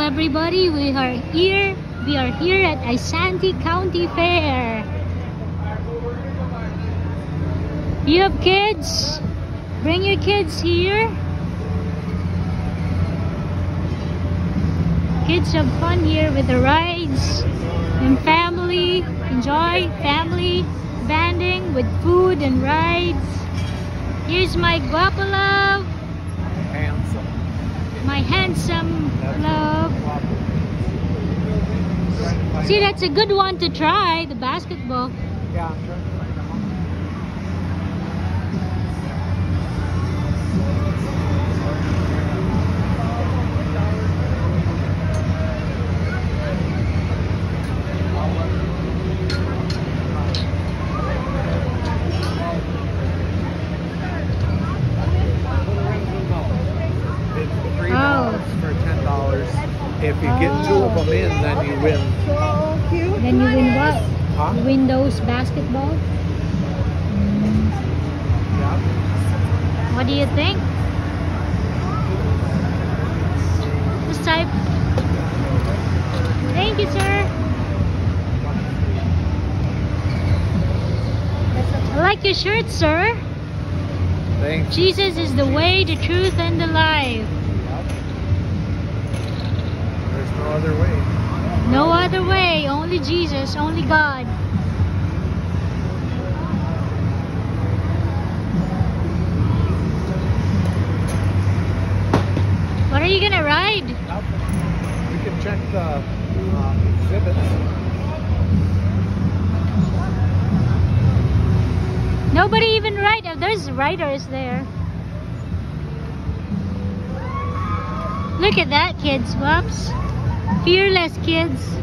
everybody, we are here at Isanti County Fair. You have kids? Bring your kids here. Kids have fun here with the rides and family. Enjoy family banding with food and rides. Here's my guapo love. My handsome love. See, that's a good one to try, the basketball. Yeah, I'm trying to find them. For $10. If you get two of them in, then you win. So cute. Then you win what? Huh? You win those basketball? Yeah. What do you think? This type? Thank you, sir. I like your shirt, sir. Thanks. Jesus is the way, the truth, and the life. There's no other way. No other way. Only Jesus. Only God. What are you gonna ride? You can check the exhibits. Nobody even ride. There's riders there. Look at that, kids. Whoops. Fearless kids.